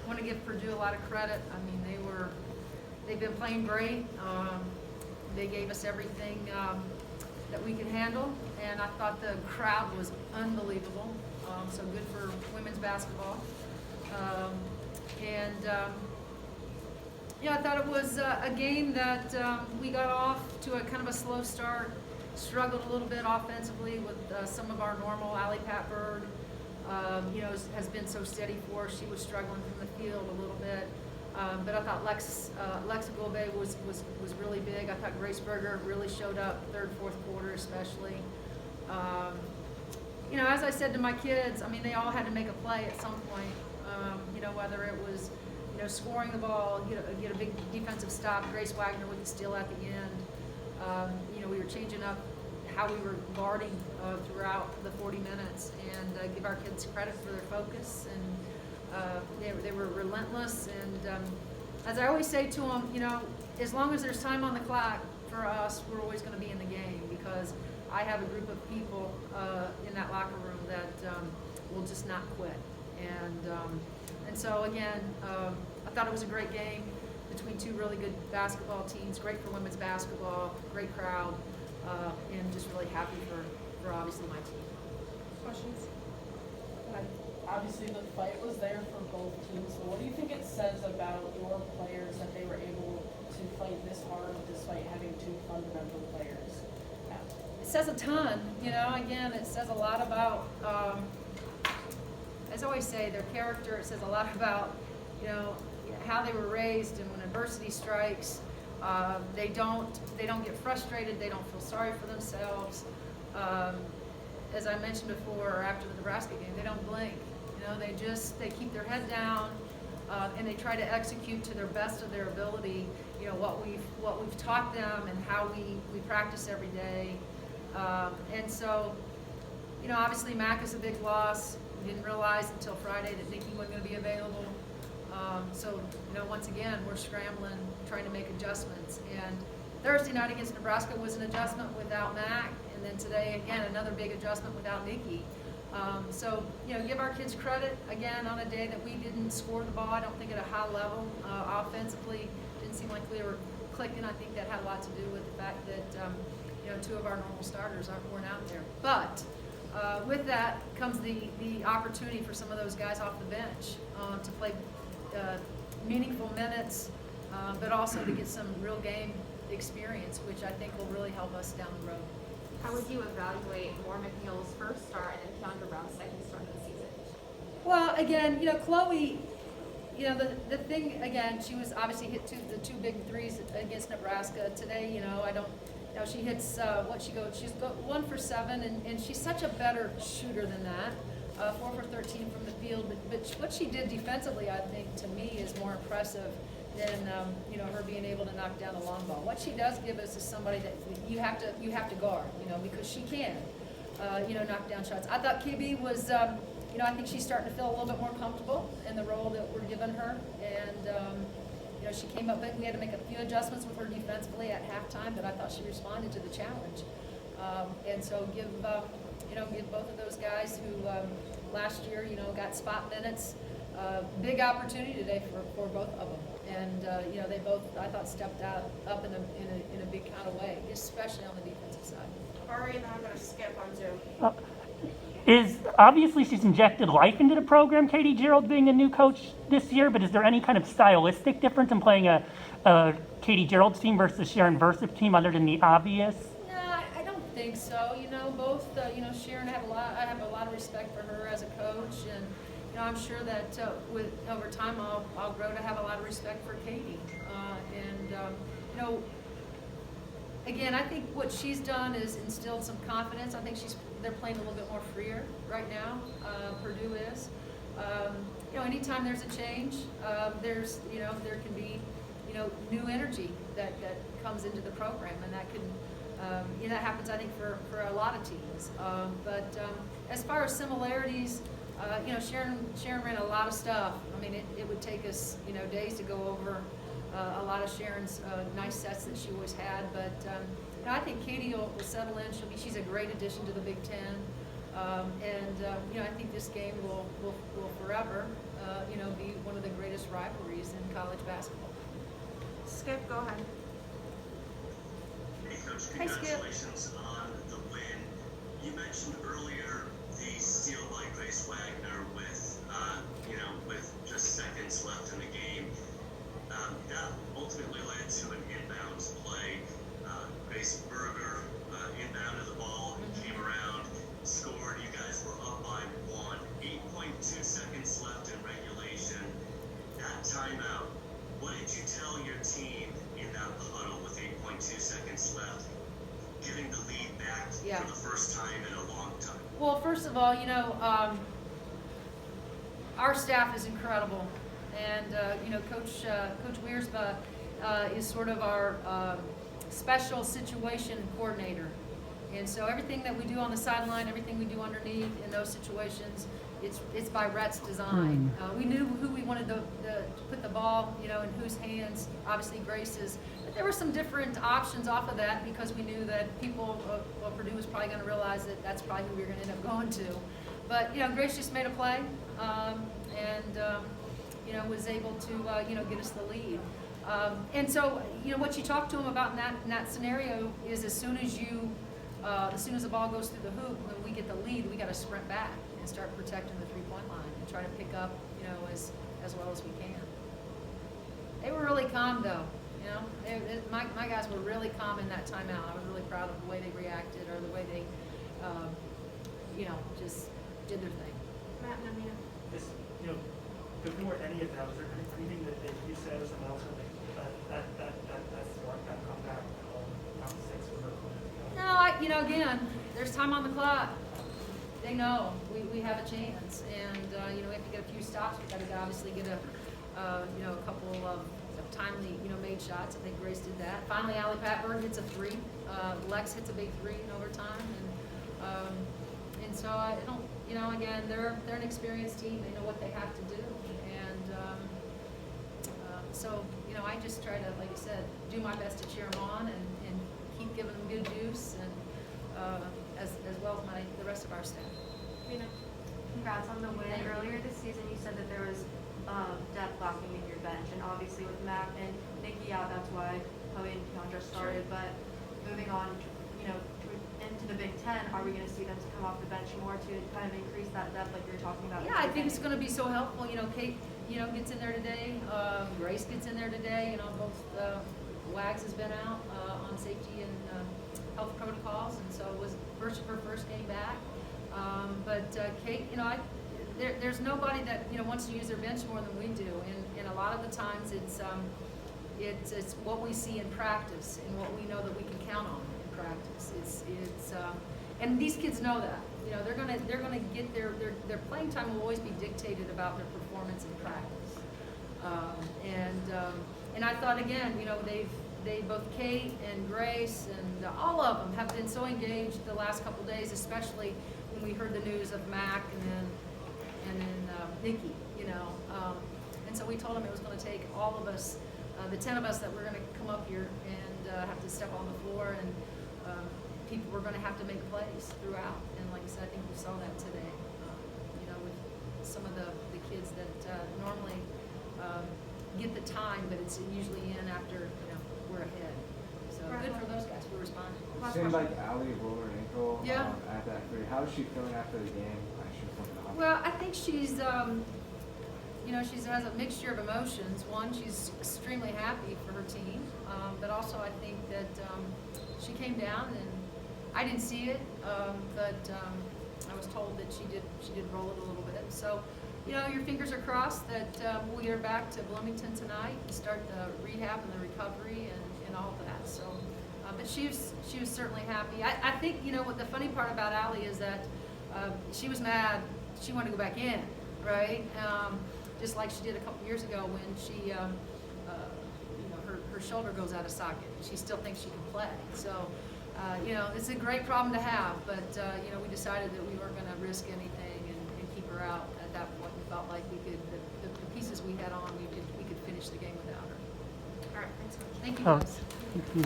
Want to give Purdue a lot of credit. I mean, they've been playing great. They gave us everything that we could handle, and I thought the crowd was unbelievable. So good for women's basketball. Yeah, I thought it was a game that we got off to a kind of a slow start, struggled a little bit offensively with some of our normal. Allie Patberg, has been so steady for us. She was struggling from the field a little bit. But I thought Lexa Gulbe was really big. I thought Grace Berger really showed up third, fourth quarter especially. As I said to my kids, I mean, they all had to make a play at some point. Whether it was, scoring the ball, get a big defensive stop, Grace Wagner with the steal at the end. We were changing up how we were guarding throughout the 40 minutes, and give our kids credit for their focus. And they were relentless. And as I always say to them, as long as there's time on the clock for us, we're always going to be in the game, because I have a group of people in that locker room that will just not quit. And so again, I thought it was a great game between two really good basketball teams. Great for women's basketball, great crowd, and just really happy for obviously my team. Questions? Obviously, the fight was there for both teams. So what do you think it says about your players that they were able to fight this hard despite having two fundamental players? It says a ton. Again, it says a lot about, as I always say, their character. It says a lot about, how they were raised, and when adversity strikes, they don't get frustrated. They don't feel sorry for themselves. As I mentioned before, after the Nebraska game, they don't blink. They keep their head down, and they try to execute to their best of their ability. What we've taught them and how we practice every day. And so, obviously Mac is a big loss. We didn't realize until Friday that Nikki wasn't going to be available. So, once again, we're scrambling, trying to make adjustments. And Thursday night against Nebraska was an adjustment without Mac, and then today, again, another big adjustment without Nikki. So, give our kids credit, again, on a day that we didn't score the ball, I don't think at a high level. Offensively, didn't seem like we were clicking. I think that had a lot to do with the fact that, two of our normal starters weren't out there. But with that comes the opportunity for some of those guys off the bench to play meaningful minutes, but also to get some real game experience, which I think will really help us down the road. How would you evaluate Moore McNeil's first start and then Keandra Brown's second start of the season? Well, again, Chloe, the thing, again, she was obviously hit the two big threes against Nebraska. Today, she hits, she's 1 for 7, and she's such a better shooter than that. 4 for 13 from the field, but what she did defensively, I think, to me, is more impressive than her being able to knock down the long ball. What she does give us is somebody that you have to guard, because she can, knock down shots. I thought KB was, I think she's starting to feel a little bit more comfortable in the role that we're giving her, and she came up. We had to make a few adjustments with her defensively at halftime, but I thought she responded to the challenge, and so give both of those guys who last year, got spot minutes. Big opportunity today for both of them, and they both, I thought, stepped up in a big kind of way, especially on the defensive side. Ari, and then I'm going to skip on Zoom. Obviously she's injected life into the program, Katie Gerald being a new coach this year, but is there any kind of stylistic difference in playing a Katie Gerald's team versus Sharon Versip's team, other than the obvious? No, I don't think so. Both, Sharon, I have a lot of respect for her as a coach, and I'm sure that over time I'll grow to have a lot of respect for Katie. Again, I think what she's done is instilled some confidence. I think they're playing a little bit more freer right now. Purdue is. Anytime there's a change, there can be, new energy that comes into the program, and that can. That happens, I think, for a lot of teams. But as far as similarities, Sharon ran a lot of stuff. I mean, it would take us, days to go over a lot of Sharon's nice sets that she always had. But I think Katie will settle in. She's a great addition to the Big Ten. I think this game will forever biggest rivalries in college basketball. Skip, go ahead. Hey Coach, Hi, Skip. congratulations on the win. You mentioned earlier the steal by Grace Wagner with just seconds left in the game. That ultimately led to an inbounds play. Grace Berger inbounded the ball, came around, scored. You guys were up by 1. 8.2 seconds left in regulation. That timeout, what did you tell your team in that huddle with 8.2 seconds left, getting the lead back Yeah. for the first time in a long time? Well, first of all, our staff is incredible, and Coach Wiersma is sort of our special situation coordinator, and so everything that we do on the sideline, everything we do underneath in those situations, it's by Rhett's design. We knew who we wanted to put the ball, in whose hands. Obviously, Grace's. But there were some different options off of that because we knew that Purdue was probably going to realize that that's probably who we were going to end up going to. But Grace just made a play, and was able to get us the lead. And so what you talk to him about in that scenario is as soon as the ball goes through the hoop, when we get the lead, we got to sprint back and start protecting the 3-point line and try to pick up as well as we can. They were really calm though. My guys were really calm in that timeout. I was really proud of the way they reacted or the way they just did their thing. Matt and Amina. Just, before any of that, was there anything that you said as an announcement that sparked that comeback round 6 with No, again, there's time on the clock. They know we have a chance, and we have to get a few stops. We got to obviously get a couple of timely made shots. I think Grace did that. Finally, Allie Patberg hits a 3. Lex hits a big 3 in overtime, and so I don't. Again, they're an experienced team. They know what they have to do, and so I just try to, like I said, do my best to cheer them on and keep giving them good juice, and as well as the rest of our staff. Amina. Congrats on the win. Earlier this season, you said that there was depth lacking in your bench, and obviously with Mac and Nikki out, that's why Chloe and Keandra started. Sure. But moving on, into the Big Ten, are we going to see them come off the bench more to kind of increase that depth, like you were talking about? Yeah, I think it's going to be so helpful. Kate, gets in there today. Grace gets in there today. Both Wags has been out on safety and health protocols, and so it was her first game back. But Kate, there's nobody that wants to use their bench more than we do, and a lot of the times it's what we see in practice and what we know that we can count on in practice. And these kids know that. They're gonna get their playing time will always be dictated about their performance in practice. And I thought again, they both Kate and Grace and all of them have been so engaged the last couple of days, especially when we heard the news of Mac and then Nikki, and so we told them it was going to take all of us, the 10 of us that were going to come up here and have to step on the floor, and people were going to have to make plays throughout. And like I said, I think we saw that today, with some of the kids that normally get the time, but it's usually in after we're ahead. So good for those guys. We're responding. It seemed like Allie rolled her ankle Yeah. at that 3. How is she feeling after the game? Well, I think she's, she has a mixture of emotions. One, she's extremely happy for her team, but also I think that she came down, and I didn't see it, but I was told that she did roll it a little bit. So, your fingers are crossed that we'll get her back to Bloomington tonight and start the rehab and the recovery and all of that. So, but she was certainly happy. I think what the funny part about Allie is that she was mad. She wanted to go back in, right? Just like she did a couple years ago when she, her shoulder goes out of socket. She still thinks she can play. So, it's a great problem to have. But we decided that we weren't going to risk anything and keep her out at that point. We felt like we could, the pieces we had on, we could finish the game without her. All right, thanks so much. Thank you, Oh, guys. thank you.